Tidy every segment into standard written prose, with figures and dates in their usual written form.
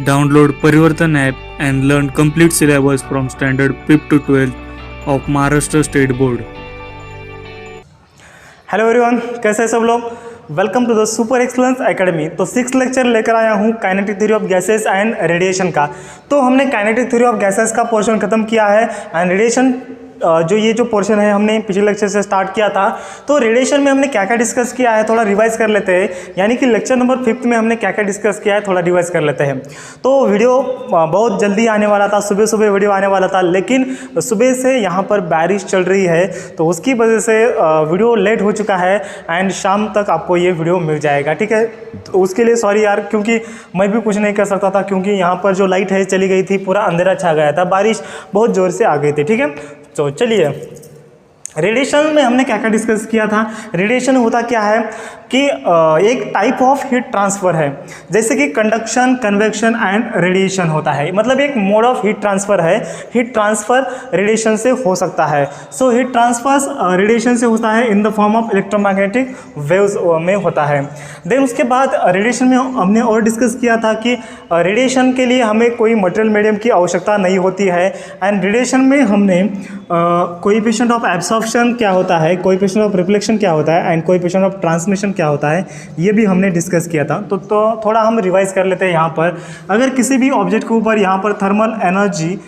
Download Parivartan app and learn complete syllabus from standard 5th to 12th of Maharashtra State Board. Hello everyone, कैसे हैं सब लोग। Welcome to the super excellence academy. तो 6th lecture लेकर आया हूँ kinetic theory of gases and radiation का। तो हमने काइनेटिक थ्योरी ऑफ गैसेस का पोर्शन खत्म किया है एंड रेडिएशन जो पोर्शन है हमने पिछले लेक्चर से स्टार्ट किया था। तो रेडिएशन में हमने क्या क्या डिस्कस किया है थोड़ा रिवाइज कर लेते हैं, यानी कि लेक्चर नंबर 5 में हमने क्या क्या डिस्कस किया है थोड़ा रिवाइज कर लेते हैं। तो वीडियो बहुत जल्दी आने वाला था, सुबह सुबह वीडियो आने वाला था, लेकिन सुबह से यहाँ पर बारिश चल रही है तो उसकी वजह से वीडियो लेट हो चुका है एंड शाम तक आपको ये वीडियो मिल जाएगा, ठीक है। तो उसके लिए सॉरी यार, क्योंकि मैं भी कुछ नहीं कर सकता था, क्योंकि यहाँ पर जो लाइट है चली गई थी, पूरा अंधेरा छा गया था, बारिश बहुत ज़ोर से आ गई थी, ठीक है। तो चलिए, रेडिएशन में हमने क्या क्या डिस्कस किया था। रेडिएशन होता क्या है कि एक टाइप ऑफ हीट ट्रांसफ़र है, जैसे कि कंडक्शन, कन्वेक्शन एंड रेडिएशन होता है, मतलब एक मोड ऑफ हीट ट्रांसफ़र है। हीट ट्रांसफ़र रेडिएशन से हो सकता है। सो हीट ट्रांसफ़र रेडिएशन से होता है in the form of electromagnetic waves में होता है। देन उसके बाद रेडिएशन में हमने और डिस्कस किया था कि रेडिएशन के लिए हमें कोई मटेरियल मीडियम की आवश्यकता नहीं होती है एंड रेडिएशन में हमने कोएफिशिएंट ऑफ एब्सॉर्प्शन क्या होता है, कोएफिशिएंट ऑफ रिफ्लेक्शन क्या होता है एंड कोएफिशिएंट ऑफ ट्रांसमिशन क्या होता है, ये भी हमने डिस्कस किया था। तो थोड़ा हम रिवाइज कर लेते हैं। यहाँ पर अगर किसी भी ऑब्जेक्ट के ऊपर यहाँ पर थर्मल एनर्जी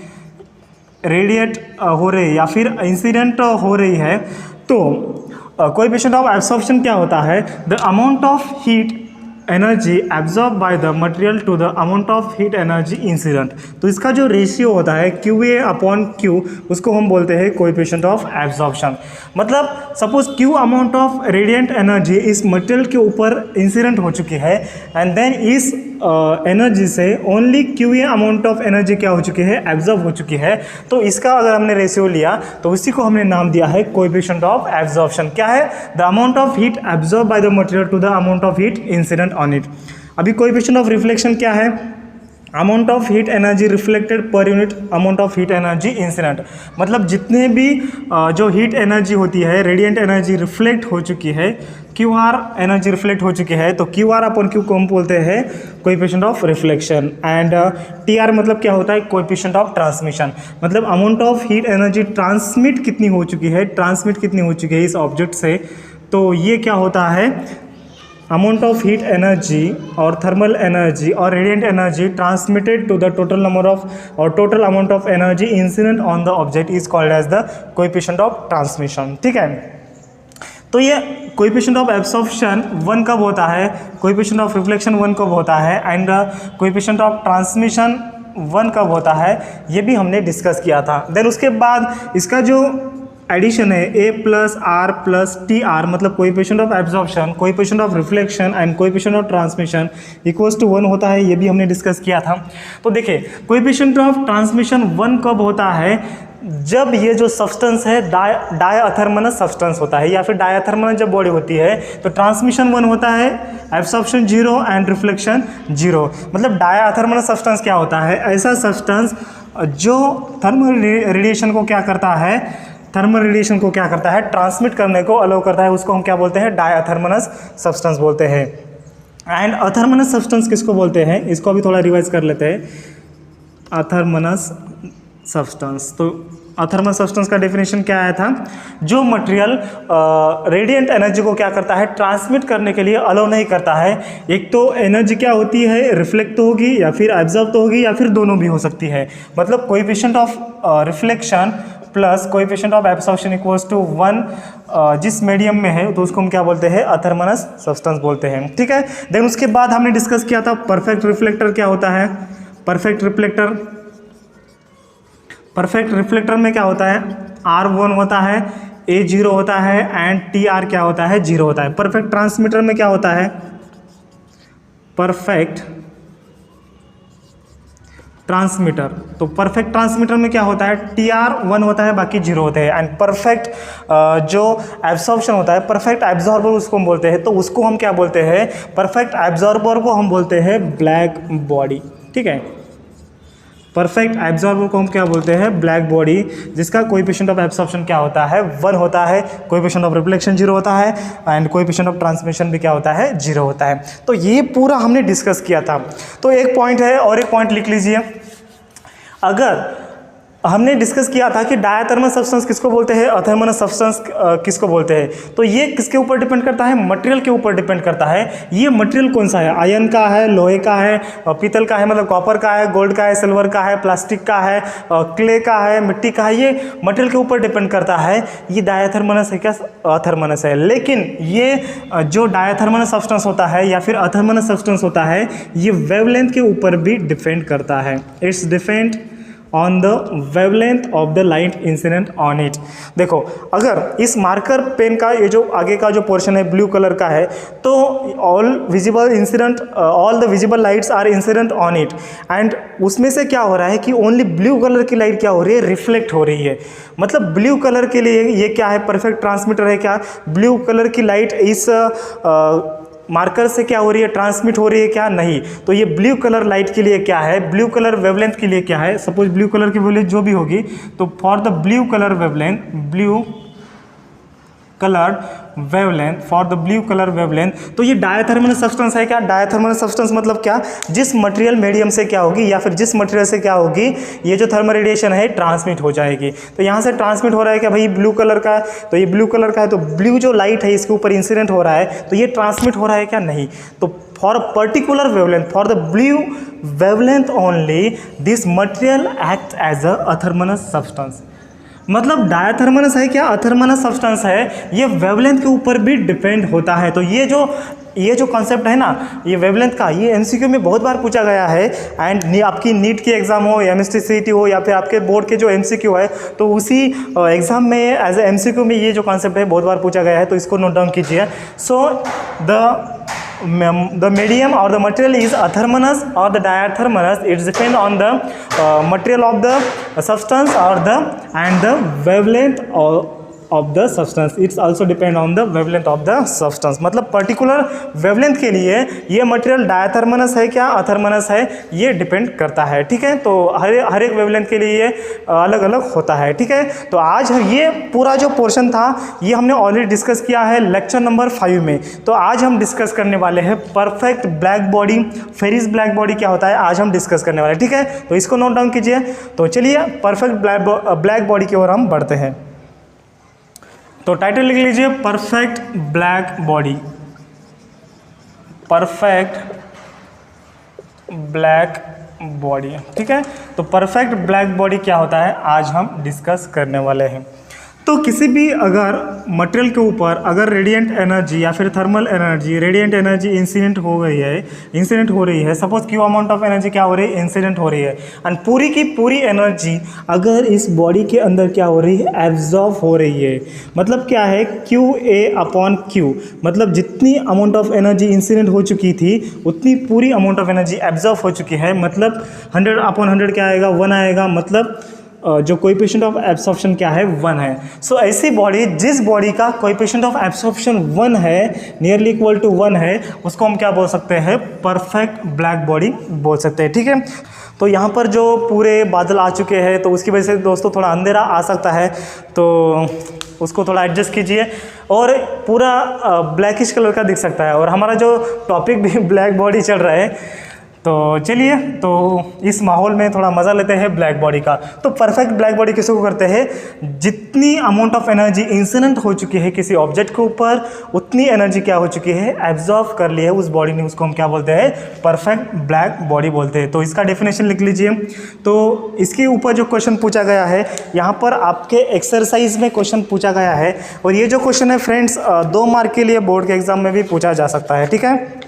रेडिएट हो रही है या फिर इंसिडेंट हो रही है, तो कोएफिशिएंट ऑफ एब्सॉर्प्शन क्या होता है, the amount of heat energy absorb by the material to the amount of heat energy incident. तो इसका जो रेशियो होता है QA अपॉन Q, उसको हम बोलते हैं कोएफिशिएंट ऑफ एब्जॉर्प्शन। मतलब suppose Q amount of radiant energy इस मटेरियल के ऊपर इंसिडेंट हो चुकी है एंड देन इस एनर्जी से only QA amount of energy क्या हो चुकी है, एब्जॉर्ब हो चुकी है। तो इसका अगर हमने रेशियो लिया तो इसी को हमने नाम दिया है कोएफिशिएंट ऑफ एब्जॉर्प्शन। क्या है, the amount of heat absorb by the material to the amount of heat incident on it. अभी कोएफिशिएंट ऑफ रिफ्लेक्शन क्या है, amount of heat energy reflected per unit amount of heat energy incident. मतलब जितने भी जो heat energy होती है, radiant energy reflect हो चुकी है, QR एनर्जी रिफ्लेक्ट हो चुकी है, तो QR अपॉन Q को हम बोलते हैं coefficient of reflection and TR मतलब क्या होता है, कोएफिशिएंट ऑफ ट्रांसमिशन। मतलब amount of heat energy transmit कितनी हो चुकी है, ट्रांसमिट कितनी हो चुकी है इस ऑब्जेक्ट से, तो ये क्या होता है, अमाउंट ऑफ हीट एनर्जी और थर्मल एनर्जी और radiant energy transmitted to the total number of और total amount of energy incident on the object is called as the coefficient of transmission, ठीक है। तो ये कोएफिशिएंट ऑफ एब्सॉर्प्शन 1 कब होता है, कोएफिशिएंट ऑफ रिफ्लेक्शन 1 कब होता है एंड कोएफिशिएंट ऑफ ट्रांसमिशन 1 कब होता है, ये भी हमने डिस्कस किया था। देन उसके बाद इसका जो एडिशन है A plus R plus TR, मतलब coefficient of absorption, coefficient of reflection and coefficient of transmission equals to 1 होता है, ये भी हमने डिस्कस किया था। तो देखिए, कोएफिशिएंट ऑफ ट्रांसमिशन 1 कब होता है, जब ये जो सब्सटेंस है डायथर्मनस सब्सटेंस होता है या फिर डायथर्मनस जब बॉडी होती है, तो ट्रांसमिशन 1 होता है, एब्सॉर्प्शन 0 एंड रिफ्लेक्शन 0। मतलब डायथर्मनस सब्सटेंस क्या होता है, ऐसा सब्सटेंस जो थर्मल रेडिएशन को क्या करता है, थर्मल रेडिएशन को क्या करता है, ट्रांसमिट करने को अलाउ करता है, उसको हम क्या बोलते हैं, डायथर्मनस सब्सटेंस बोलते हैं। एंड अथर्मनस सब्सटेंस किसको बोलते हैं, इसको भी थोड़ा रिवाइज कर लेते हैं। अथर्मनस सब्सटेंस, तो अथर्मस सब्सटेंस का डेफिनेशन क्या आया था, जो मटेरियल रेडिएंट एनर्जी को क्या करता है, ट्रांसमिट करने के लिए अलाउ नहीं करता है। एक तो एनर्जी क्या होती है, रिफ्लेक्ट तो होगी या फिर एब्जॉर्ब तो होगी या फिर दोनों भी हो सकती है। मतलब coefficient of reflection plus coefficient of absorption equals to 1 जिस मीडियम में है, तो उसको हम क्या बोलते हैं, अथर्मनस सब्सटेंस बोलते हैं, ठीक है। देन उसके बाद हमने डिस्कस किया था परफेक्ट रिफ्लेक्टर क्या होता है। परफेक्ट रिफ्लेक्टर में क्या होता है, R1 होता है, A 0 होता है एंड TR क्या होता है, 0 होता है। परफेक्ट ट्रांसमीटर में क्या होता है, परफेक्ट ट्रांसमीटर, तो परफेक्ट ट्रांसमीटर में क्या होता है, TR 1 होता है, बाकी 0 होते हैं। एंड परफेक्ट जो एब्सॉर्प्शन होता है, परफेक्ट एब्जॉर्बर उसको हम बोलते हैं, तो उसको हम क्या बोलते हैं, परफेक्ट एब्जॉर्बर को हम बोलते हैं ब्लैक बॉडी, ठीक है। परफेक्ट एब्जॉर्बर को हम क्या बोलते हैं, ब्लैक बॉडी, जिसका कोएफिशिएंट ऑफ एब्सॉर्प्शन क्या होता है, 1 होता है, कोएफिशिएंट ऑफ रिफ्लेक्शन 0 होता है एंड कोएफिशिएंट ऑफ ट्रांसमिशन भी क्या होता है, 0 होता है। तो ये पूरा हमने डिस्कस किया था। तो एक पॉइंट है और एक पॉइंट लिख लीजिए। अगर हमने डिस्कस किया था कि डायथर्मल सब्सटेंस किसको बोलते हैं, अथर्मनस सब्सटेंस किसको बोलते हैं, तो ये किसके ऊपर डिपेंड करता है, मटेरियल के ऊपर डिपेंड करता है। ये मटेरियल कौन सा है, आयरन का है, लोहे का है, पीतल का है मतलब कॉपर का है, गोल्ड का है, सिल्वर का है, प्लास्टिक का है, क्ले का है, मिट्टी का है, ये मटेरियल के ऊपर डिपेंड करता है। ये डायथर्मनस है क्या, अथर्मनस है। लेकिन ये जो डायथर्मनस सब्सटेंस होता है या फिर अथर्मनस सब्सटेंस होता है, ये वेवलेंथ के ऊपर भी डिपेंड करता है। It's depend on the wavelength of the light incident on it. देखो अगर इस मार्कर पेन का ये जो आगे का जो पोर्शन है ब्लू कलर का है, तो all the visible lights are incident on it, and उसमें से क्या हो रहा है कि ओनली ब्लू कलर की लाइट क्या हो रही है, रिफ्लेक्ट हो रही है। मतलब ब्लू कलर के लिए ये क्या है, परफेक्ट ट्रांसमीटर है क्या, ब्लू कलर की लाइट इस मार्कर से क्या हो रही है, ट्रांसमिट हो रही है क्या, नहीं। तो ये ब्लू कलर लाइट के लिए क्या है, ब्लू कलर वेवलेंथ के लिए क्या है, सपोज ब्लू कलर की वेवलेंथ जो भी होगी, तो for the blue colour wavelength, blue colour wavelength, तो ये डायथर्मल सब्सटेंस है क्या, डायथर्मल सब्सटेंस मतलब क्या, जिस मटेरियल मीडियम से क्या होगी या फिर जिस मटेरियल से क्या होगी, ये जो थर्मल रेडिएशन है ट्रांसमिट हो जाएगी। तो यहाँ से ट्रांसमिट हो रहा है क्या भाई, ब्लू कलर का है, तो ये ब्लू कलर का है, तो ब्लू जो लाइट है इसके ऊपर इंसिडेंट हो रहा है, तो ये ट्रांसमिट हो रहा है क्या, नहीं। तो for a particular wavelength, for the blue wavelength only, this material act as a athermanous substance. मतलब डायथर्मनस है क्या, अथर्मनस सब्सटेंस है, ये वेवलेंथ के ऊपर भी डिपेंड होता है। तो ये जो कॉन्सेप्ट है ना, ये वेवलेंथ का, ये एमसीक्यू में बहुत बार पूछा गया है। एंड आपकी नीट की एग्जाम हो, एमएसटी सीईटी हो, या फिर आपके बोर्ड के जो एमसीक्यू है, तो उसी एग्जाम में एज ए एमसीक्यू में ये जो कॉन्सेप्ट है बहुत बार पूछा गया है, तो इसको नोट डाउन कीजिए। सो the medium or the material is athermonous or the diathermonous, it depends on the material of the substance or the wavelength of the substance. It's also depend on the wavelength of the substance. मतलब particular wavelength के लिए ये material डायथर्मनस है क्या, अथर्मनस है, ये depend करता है। ठीक है, तो हर एक वेवलेंथ के लिए ये अलग अलग होता है। ठीक है, तो आज ये पूरा जो पोर्शन था ये हमने ऑलरेडी डिस्कस किया है लेक्चर नंबर 5 में। तो आज हम डिस्कस करने वाले हैं perfect black body, Ferry's black body क्या होता है, आज हम डिस्कस करने वाले हैं। ठीक है, तो इसको नोट डाउन कीजिए। तो चलिए परफेक्ट ब्लैक बॉडी की ओर हम बढ़ते हैं। तो टाइटल लिख लीजिए, perfect black body, perfect black body. ठीक है, तो परफेक्ट ब्लैक बॉडी क्या होता है आज हम डिस्कस करने वाले हैं। तो किसी भी अगर मटेरियल के ऊपर अगर रेडिएंट एनर्जी या फिर thermal energy, radiant energy incident हो रही है, suppose Q amount of energy क्या हो रही है, इंसिडेंट हो रही है, एंड पूरी की पूरी एनर्जी अगर इस बॉडी के अंदर क्या हो रही है, एब्जॉर्ब हो रही है। मतलब क्या है, QA/Q, मतलब जितनी अमाउंट ऑफ एनर्जी इंसिडेंट हो चुकी थी उतनी पूरी अमाउंट ऑफ एनर्जी एब्जॉर्ब हो चुकी है। मतलब 100/100 क्या आएगा, 1 आएगा। मतलब जो कोएफिशिएंट ऑफ एब्सॉर्प्शन क्या है, 1 है। सो ऐसी बॉडी, जिस बॉडी का कोएफिशिएंट ऑफ एब्सॉर्प्शन 1 है, नियरली इक्वल टू 1 है, उसको हम क्या बोल सकते हैं, परफेक्ट ब्लैक बॉडी बोल सकते हैं। ठीक है, तो यहाँ पर जो पूरे बादल आ चुके हैं तो उसकी वजह से दोस्तों थोड़ा अंधेरा आ सकता है, तो उसको थोड़ा एडजस्ट कीजिए। और पूरा ब्लैकिश कलर का दिख सकता है, और हमारा जो टॉपिक भी ब्लैक बॉडी चल रहा है। तो चलिए, तो इस माहौल में थोड़ा मज़ा लेते हैं ब्लैक बॉडी का। तो परफेक्ट ब्लैक बॉडी किसी को करते हैं, जितनी अमाउंट ऑफ एनर्जी इंसिडेंट हो चुकी है किसी ऑब्जेक्ट के ऊपर, उतनी एनर्जी क्या हो चुकी है, एब्जॉर्ब कर ली है उस बॉडी ने, उसको हम क्या बोलते हैं, परफेक्ट ब्लैक बॉडी बोलते हैं। तो इसका डेफिनेशन लिख लीजिए। तो इसके ऊपर जो क्वेश्चन पूछा गया है, यहाँ पर आपके एक्सरसाइज में क्वेश्चन पूछा गया है, और ये जो क्वेश्चन है फ्रेंड्स 2 मार्क के लिए बोर्ड के एग्जाम में भी पूछा जा सकता है। ठीक है,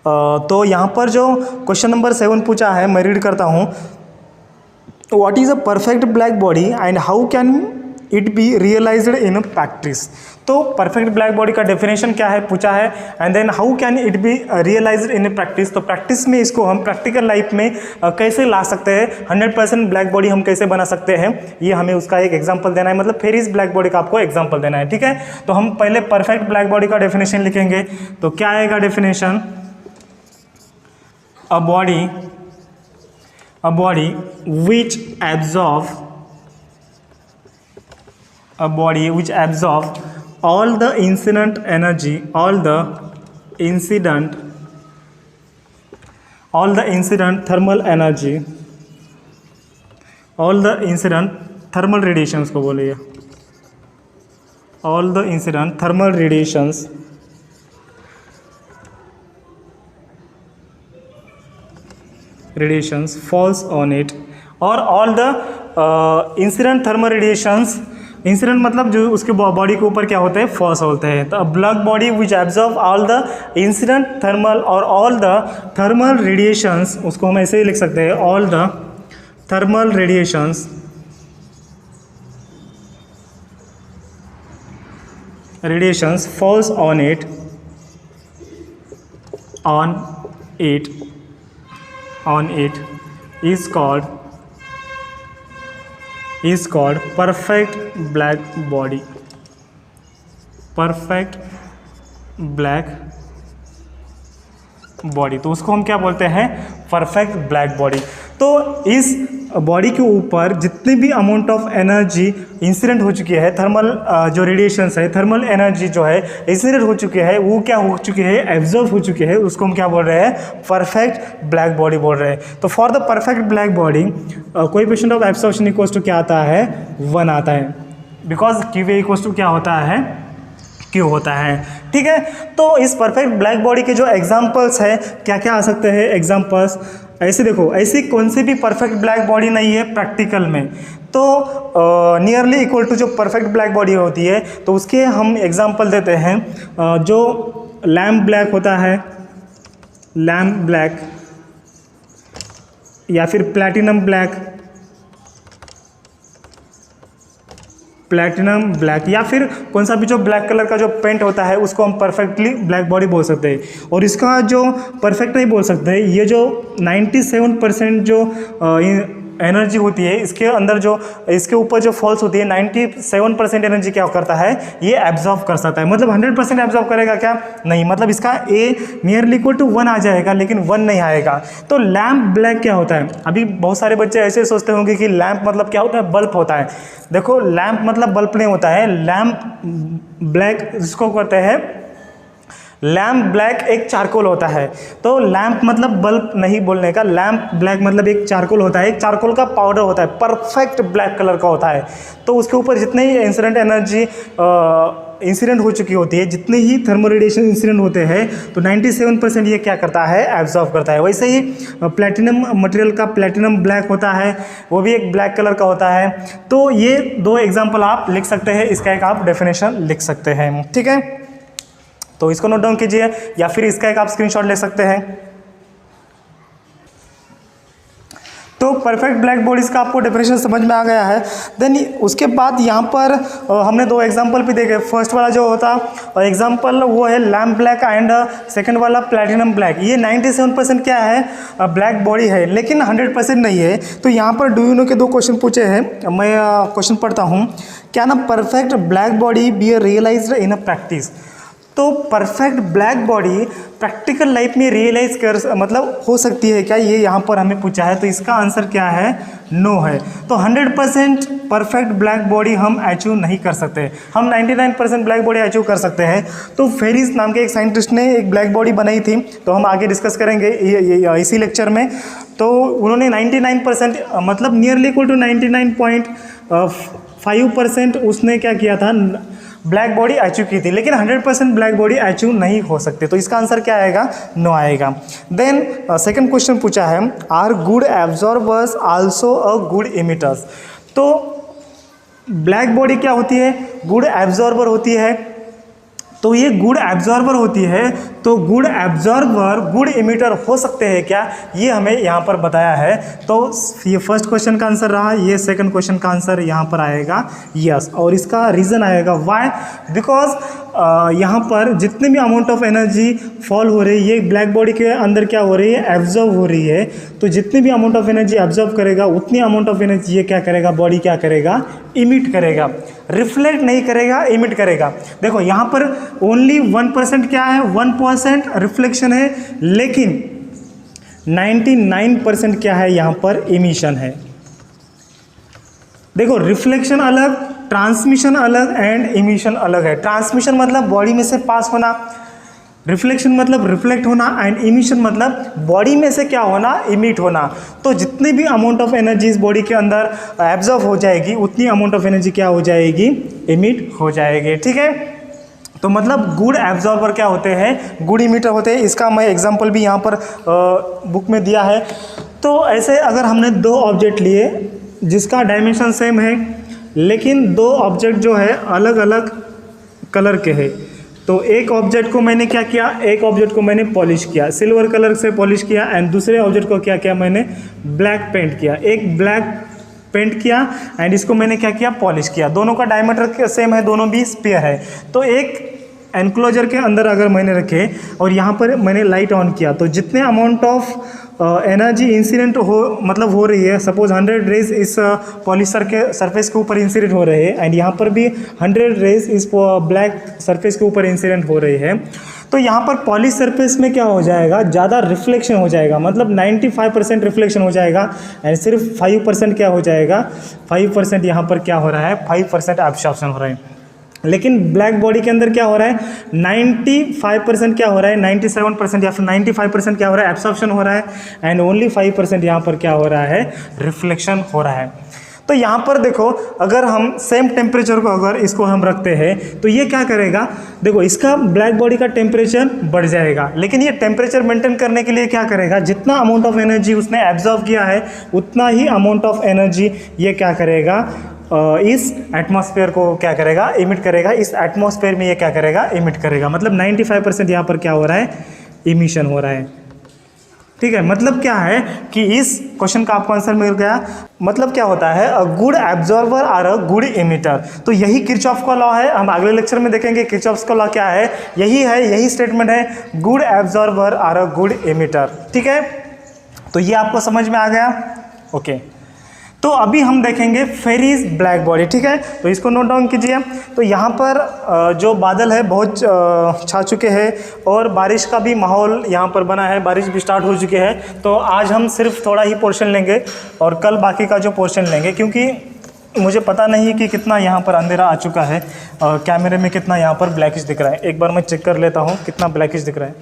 तो यहाँ पर जो क्वेश्चन नंबर 7 पूछा है, मैं रीड करता हूँ। What is a perfect black body and how can it be realised in practice. तो परफेक्ट ब्लैक बॉडी का डेफिनेशन क्या है पूछा है, and then how can it be realised in practice. तो प्रैक्टिस में इसको हम प्रैक्टिकल लाइफ में कैसे ला सकते हैं, 100% ब्लैक बॉडी हम कैसे बना सकते हैं, ये हमें उसका एक एग्जांपल देना है। मतलब फेरिस ब्लैक बॉडी का आपको एग्जांपल देना है। ठीक है, तो हम पहले परफेक्ट ब्लैक बॉडी का डेफिनेशन लिखेंगे। तो क्या आएगा definition, A a body which absorb all the incident energy, all the incident thermal energy, all the incident thermal radiations को बोलिए, all the incident thermal radiations falls on it, और all the incident thermal radiations, incident मतलब जो उसके body के ऊपर क्या होते हैं, फॉल्स होते हैं। तो black body which absorb all the incident thermal और ऑल द थर्मल रेडिएशंस, उसको हम ऐसे ही लिख सकते हैं, all the thermal radiations falls on it is called perfect black body, तो उसको हम क्या बोलते हैं, परफेक्ट ब्लैक बॉडी। तो इस बॉडी के ऊपर जितनी भी अमाउंट ऑफ एनर्जी इंसिडेंट हो चुकी है, थर्मल जो रेडिएशंस है, थर्मल एनर्जी जो है इंसिडेंट हो चुकी है, वो क्या हो चुकी है, एब्जॉर्ब हो चुकी है, उसको हम क्या बोल रहे हैं, परफेक्ट ब्लैक बॉडी बोल रहे हैं। तो for the perfect black body coefficient of absorption equals to क्या आता है, 1 आता है, बिकॉज QA इक्वल्स टू क्या होता है, Q होता है। ठीक है, तो इस परफेक्ट ब्लैक बॉडी के जो एग्जाम्पल्स है, क्या क्या आ सकते हैं एग्जाम्पल्स, ऐसे देखो, ऐसी कौन सी भी परफेक्ट ब्लैक बॉडी नहीं है प्रैक्टिकल में, तो नियरली इक्वल टू जो परफेक्ट ब्लैक बॉडी होती है, तो उसके हम एग्जांपल देते हैं। जो लैम्प ब्लैक होता है, लैम्प ब्लैक या फिर प्लैटिनम ब्लैक या फिर कौन सा भी जो ब्लैक कलर का जो पेंट होता है, उसको हम परफेक्टली ब्लैक बॉडी बोल सकते हैं। और इसका जो परफेक्ट नहीं बोल सकते, ये जो 97% जो एनर्जी होती है इसके अंदर, जो इसके ऊपर जो फॉल्स होती है, 97% एनर्जी क्या करता है, ये एब्जॉर्ब कर सकता है। मतलब 100% एब्जॉर्ब करेगा क्या, नहीं, मतलब इसका A नियरली इक्वल टू 1 आ जाएगा, लेकिन 1 नहीं आएगा। तो लैम्प ब्लैक क्या होता है, अभी बहुत सारे बच्चे ऐसे सोचते होंगे कि लैम्प मतलब क्या होता है, बल्ब होता है। देखो, लैम्प मतलब बल्ब नहीं होता है, लैम्प ब्लैक जिसको कहते हैं, लैम्प ब्लैक एक चारकोल होता है। तो लैम्प मतलब बल्ब नहीं बोलने का, लैम्प ब्लैक मतलब एक चारकोल होता है, एक चारकोल का पाउडर होता है, परफेक्ट ब्लैक कलर का होता है। तो उसके ऊपर जितने ही इंसिडेंट एनर्जी इंसिडेंट हो चुकी होती है, जितने ही थर्मल रेडिएशन इंसिडेंट होते हैं, तो 97% ये क्या करता है, एब्जॉर्ब करता है। वैसे ही प्लैटिनम मटेरियल का प्लैटिनम ब्लैक होता है, वो भी एक ब्लैक कलर का होता है। तो ये 2 एग्जाम्पल आप लिख सकते हैं, इसका एक आप डेफिनेशन लिख सकते हैं। ठीक है, तो इसको नोट डाउन कीजिए, या फिर इसका एक आप स्क्रीनशॉट ले सकते हैं। तो परफेक्ट ब्लैक बॉडीज़ का आपको डेफिनेशन समझ में आ गया है। देन उसके बाद यहाँ पर हमने 2 एग्जांपल भी देखे। फर्स्ट वाला जो होता एग्जांपल वो है लैम्प ब्लैक एंड सेकंड वाला प्लैटिनम ब्लैक। ये 97% क्या है, ब्लैक बॉडी है, लेकिन 100% नहीं है। तो यहाँ पर डू यू नो के 2 क्वेश्चन पूछे हैं, मैं क्वेश्चन पढ़ता हूँ। क्या ना perfect black body be realised in a practice. तो perfect black body practical life में रियलाइज कर मतलब हो सकती है क्या, ये यहाँ पर हमें पूछा है। तो इसका आंसर क्या है, नो है। तो 100% परफेक्ट ब्लैक बॉडी हम अचीव नहीं कर सकते, हम 99% ब्लैक बॉडी अचीव कर सकते हैं। तो फेरिस नाम के एक साइंटिस्ट ने एक ब्लैक बॉडी बनाई थी, तो हम आगे डिस्कस करेंगे इसी लेक्चर में। तो उन्होंने 99% मतलब नियरली इक्वल टू 99.5% उसने क्या किया था, ब्लैक बॉडी अचीव की थी, लेकिन 100% ब्लैक बॉडी अचीव नहीं हो सकते। तो इसका आंसर क्या आएगा, नो आएगा। देन सेकंड क्वेश्चन पूछा है, are good absorbers also a good emitters. तो ब्लैक बॉडी क्या होती है, गुड एब्जॉर्बर होती है। तो ये गुड एब्जॉर्बर होती है, तो गुड एब्जॉर्बर गुड इमिटर हो सकते हैं क्या, ये हमें यहाँ पर बताया है। तो ये फर्स्ट क्वेश्चन का आंसर रहा, ये सेकंड क्वेश्चन का आंसर यहाँ पर आएगा यस। और इसका रीज़न आएगा व्हाई, बिकॉज यहाँ पर जितने भी अमाउंट ऑफ एनर्जी फॉल हो रही है, ये ब्लैक बॉडी के अंदर क्या हो रही है, एब्जॉर्ब हो रही है। तो जितनी भी अमाउंट ऑफ एनर्जी एब्जॉर्ब करेगा, उतनी अमाउंट ऑफ एनर्जी ये क्या करेगा, बॉडी क्या करेगा, इमिट करेगा। रिफ्लेक्ट नहीं करेगा, इमिट करेगा। देखो यहाँ पर ओनली 1% क्या है, 1% रिफ्लेक्शन है, लेकिन 99% क्या है यहाँ पर इमिशन है। देखो रिफ्लेक्शन अलग, ट्रांसमिशन अलग एंड इमिशन अलग है। ट्रांसमिशन मतलब बॉडी में से पास होना, रिफ्लेक्शन मतलब रिफ्लेक्ट होना एंड इमिशन मतलब बॉडी में से क्या होना, इमिट होना। तो जितनी भी अमाउंट ऑफ एनर्जी इस बॉडी के अंदर एब्जॉर्ब हो जाएगी उतनी अमाउंट ऑफ एनर्जी क्या हो जाएगी, इमिट हो जाएगी। ठीक है, तो मतलब गुड एब्जॉर्बर क्या होते हैं, गुड इमिटर होते हैं। इसका मैं एग्जांपल भी यहाँ पर बुक में दिया है। तो ऐसे अगर हमने दो ऑब्जेक्ट लिए जिसका डायमेंशन सेम है लेकिन दो ऑब्जेक्ट जो है अलग अलग कलर के हैं, तो एक ऑब्जेक्ट को मैंने क्या किया, एक ऑब्जेक्ट को मैंने पॉलिश किया, सिल्वर कलर से पॉलिश किया एंड दूसरे ऑब्जेक्ट को क्या किया, मैंने ब्लैक पेंट किया। एक ब्लैक पेंट किया एंड इसको मैंने क्या किया, पॉलिश किया। दोनों का डायमीटर सेम है, दोनों भी स्फीयर है। तो एक एनक्लोजर के अंदर अगर मैंने रखे और यहाँ पर मैंने लाइट ऑन किया तो जितने अमाउंट ऑफ एनर्जी इंसिडेंट हो रही है, सपोज 100 रेज इस पॉलिस्टर के सरफेस के ऊपर इंसिडेंट हो रहे हैं एंड यहाँ पर भी 100 रेज इस ब्लैक सरफेस के ऊपर इंसिडेंट हो रही है। तो यहाँ पर पॉलिश सरफेस में क्या हो जाएगा, ज़्यादा रिफ्लेक्शन हो जाएगा, मतलब 95% रिफ्लेक्शन हो जाएगा एंड सिर्फ 5% क्या हो जाएगा, 5% यहाँ पर क्या हो रहा है, 5% एब्सॉर्प्शन हो रहा है। लेकिन ब्लैक बॉडी के अंदर क्या हो रहा है, 95% क्या हो रहा है, 97% या फिर 95% क्या हो रहा है, एब्सॉर्प्शन हो रहा है एंड ओनली 5% यहाँ पर क्या हो रहा है, रिफ्लेक्शन हो रहा है। तो यहाँ पर देखो अगर हम सेम टेम्परेचर को अगर इसको हम रखते हैं तो ये क्या करेगा, देखो इसका ब्लैक बॉडी का टेम्परेचर बढ़ जाएगा, लेकिन ये टेम्परेचर मेंटेन करने के लिए क्या करेगा, जितना अमाउंट ऑफ एनर्जी उसने एब्जॉर्व किया है उतना ही अमाउंट ऑफ एनर्जी ये क्या करेगा, इस एटमॉस्फेयर को क्या करेगा, इमिट करेगा। इस एटमॉस्फेयर में ये क्या करेगा, इमिट करेगा। मतलब 95% यहाँ पर क्या हो रहा है, इमिशन हो रहा है। ठीक है, मतलब क्या है कि इस क्वेश्चन का आपको आंसर मिल गया। मतलब क्या होता है, a good absorber are a good emitter. तो यही किरचॉफ का लॉ है, हम अगले लेक्चर में देखेंगे किरचॉफ का लॉ क्या है। यही है, यही स्टेटमेंट है, good absorber are a good emitter. ठीक है, तो ये आपको समझ में आ गया। ओके, तो अभी हम देखेंगे फेरीज ब्लैक बॉडी। ठीक है, तो इसको नोट डाउन कीजिए। तो यहाँ पर जो बादल है बहुत छा चुके हैं और बारिश का भी माहौल यहाँ पर बना है, बारिश भी स्टार्ट हो चुकी है। तो आज हम सिर्फ थोड़ा ही पोर्शन लेंगे और कल बाकी का जो पोर्शन लेंगे, क्योंकि मुझे पता नहीं कि कितना यहाँ पर अंधेरा आ चुका है, कैमरे में कितना यहाँ पर ब्लैकिश दिख रहा है। एक बार मैं चेक कर लेता हूँ कितना ब्लैकिश दिख रहा है।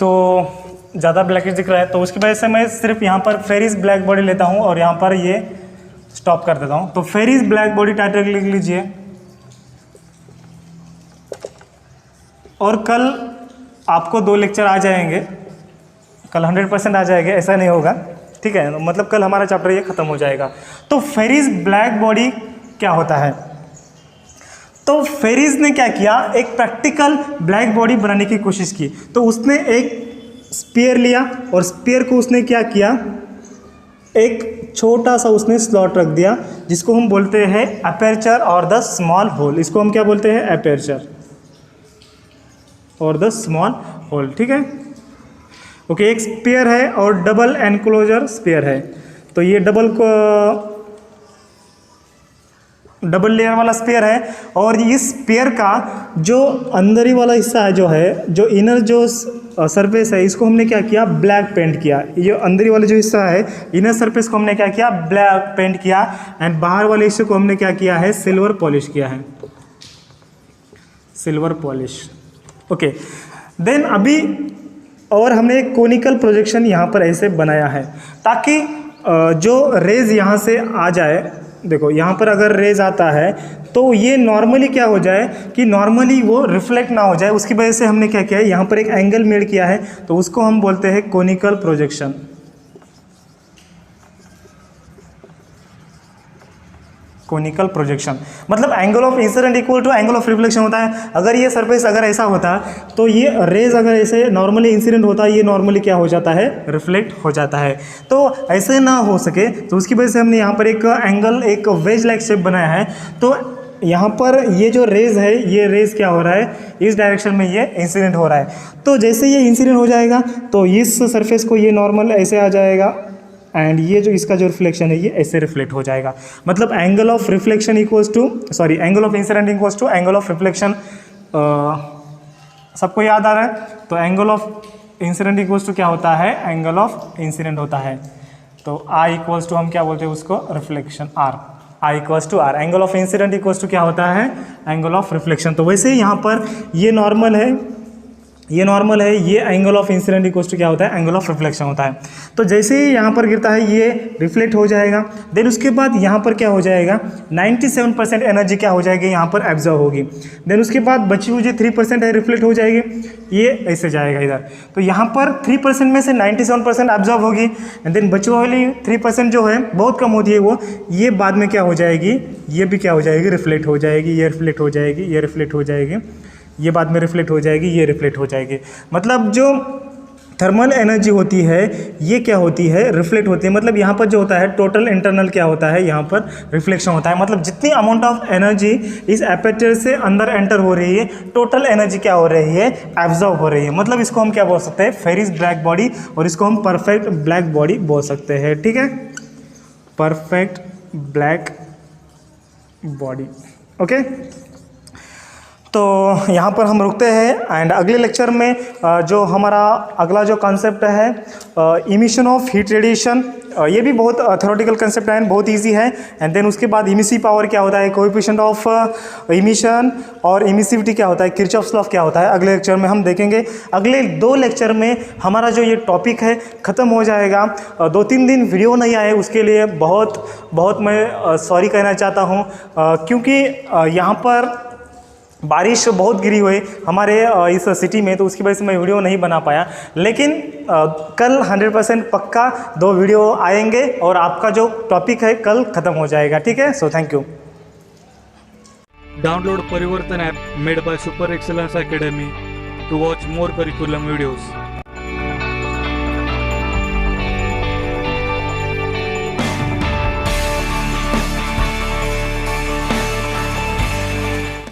तो ज़्यादा ब्लैकिश दिख रहा है, तो उसकी वजह से मैं सिर्फ यहाँ पर फेरीज ब्लैक बॉडी लेता हूँ और यहाँ पर ये स्टॉप कर देता हूँ। तो फेरीज ब्लैक बॉडी टाइटल लिख लीजिए और कल आपको 2 लेक्चर आ जाएंगे, कल 100% आ जाएंगे, ऐसा नहीं होगा। ठीक है, मतलब कल हमारा चैप्टर ये ख़त्म हो जाएगा। तो फेरीज ब्लैक बॉडी क्या होता है, तो फेरीज ने क्या किया, एक प्रैक्टिकल ब्लैक बॉडी बनाने की कोशिश की। तो उसने एक स्पीयर लिया और स्पीयर को उसने क्या किया, एक छोटा सा उसने स्लॉट रख दिया जिसको हम बोलते हैं अपर्चर और द स्मॉल होल। इसको हम क्या बोलते हैं, अपर्चर और द स्मॉल होल। ठीक है, ओके, एक स्पीयर है और डबल एनक्लोजर स्पीयर है। तो ये डबल लेयर वाला स्पीयर है और इस स्पीयर का जो अंदरी वाला हिस्सा है, जो इनर जो सरफेस है, इसको हमने क्या किया, ब्लैक पेंट किया। ये अंदरी वाला जो हिस्सा है, इनर सरफेस को हमने क्या किया, ब्लैक पेंट किया एंड बाहर वाले हिस्से को हमने क्या किया है, सिल्वर पॉलिश किया है, सिल्वर पॉलिश। ओके, देन अभी और हमने एक कोनिकल प्रोजेक्शन यहाँ पर ऐसे बनाया है ताकि जो रेज यहाँ से आ जाए। देखो यहाँ पर अगर रेज आता है तो ये नॉर्मली क्या हो जाए कि नॉर्मली वो रिफ्लेक्ट ना हो जाए, उसकी वजह से हमने क्या किया है, यहाँ पर एक एंगल मेड किया है, तो उसको हम बोलते हैं कोनिकल प्रोजेक्शन। कोनिकल प्रोजेक्शन मतलब angle of incident equal to angle of reflection होता है। अगर ये सरफेस अगर ऐसा होता तो ये रेज अगर ऐसे नॉर्मली इंसिडेंट होता, ये नॉर्मली क्या हो जाता है, रिफ्लेक्ट हो जाता है। तो ऐसे ना हो सके तो उसकी वजह से हमने यहाँ पर एक एंगल, एक वेज लाइक शेप बनाया है। तो यहाँ पर ये जो रेज है, ये रेज क्या हो रहा है, इस डायरेक्शन में ये इंसिडेंट हो रहा है। तो जैसे ये इंसिडेंट हो जाएगा तो इस सरफेस को ये नॉर्मल ऐसे आ जाएगा एंड ये जो इसका जो रिफ्लेक्शन है ये ऐसे रिफ्लेक्ट हो जाएगा। मतलब angle of reflection equals to, sorry, angle of incident equals to angle of reflection सबको याद आ रहा है? तो angle of incident equals to क्या होता है? एंगल ऑफ इंसिडेंट होता है। तो आई इक्वल्स टू हम क्या बोलते हैं उसको? Reflection R. I equals to R, angle of incident equals to क्या होता है? Angle of reflection. तो वैसे ही यहाँ पर ये नॉर्मल है, ये नॉर्मल है, ये angle of incident equals to क्या होता है? एंगल ऑफ रिफ्लेक्शन होता है। तो जैसे ही यहाँ पर गिरता है ये रिफ्लेक्ट हो जाएगा, देन उसके बाद यहाँ पर क्या हो जाएगा? 97% एनर्जी क्या हो जाएगी? यहाँ पर एब्जॉर्व होगी। देन उसके बाद बची हुई जो 3% है रिफ्लेक्ट हो जाएगी, ये ऐसे जाएगा इधर। तो यहाँ पर 3% में से 97% एब्जॉर्व होगी, एंड देन बची वाली 3% जो है बहुत कम होती है वो, ये बाद में क्या हो जाएगी? ये भी क्या हो जाएगी? रिफ्लेक्ट हो जाएगी, ये रिफ्लेक्ट हो जाएगी, ये रिफ्लेक्ट हो जाएगी, ये बाद में रिफ्लेक्ट हो जाएगी, ये रिफ्लेक्ट हो जाएगी। मतलब जो थर्मल एनर्जी होती है ये क्या होती है? रिफ्लेक्ट होती है। मतलब यहाँ पर जो होता है टोटल इंटरनल क्या होता है? यहाँ पर रिफ्लेक्शन होता है। मतलब जितनी अमाउंट ऑफ एनर्जी इस एपर्चर से अंदर एंटर हो रही है, टोटल एनर्जी क्या हो रही है? एब्जॉर्ब हो रही है। मतलब इसको हम क्या बोल सकते हैं? फेरिस ब्लैक बॉडी, और इसको हम परफेक्ट ब्लैक बॉडी बोल सकते हैं। ठीक है, परफेक्ट ब्लैक बॉडी। ओके, तो यहाँ पर हम रुकते हैं, एंड अगले लेक्चर में जो हमारा अगला जो कॉन्सेप्ट है इमिशन ऑफ हीट रेडिएशन, ये भी बहुत थ्योरेटिकल कंसेप्ट है, बहुत इजी है। एंड देन उसके बाद इमिसिव पावर क्या होता है? कोएफिशिएंट ऑफ इमिशन, और इमिसिविटी क्या होता है? किरचॉफ्स लॉ क्या होता है? अगले लेक्चर में हम देखेंगे। अगले 2 लेक्चर में हमारा जो ये टॉपिक है ख़त्म हो जाएगा। 2-3 दिन वीडियो नहीं आए, उसके लिए बहुत मैं सॉरी कहना चाहता हूँ, क्योंकि यहाँ पर बारिश बहुत गिरी हुई हमारे इस सिटी में, तो उसकी वजह से मैं वीडियो नहीं बना पाया। लेकिन कल 100% पक्का 2 वीडियो आएंगे, और आपका जो टॉपिक है कल ख़त्म हो जाएगा। ठीक है, so thank you. Download Parivartan app made by Super Excellence Academy to watch more curriculum videos.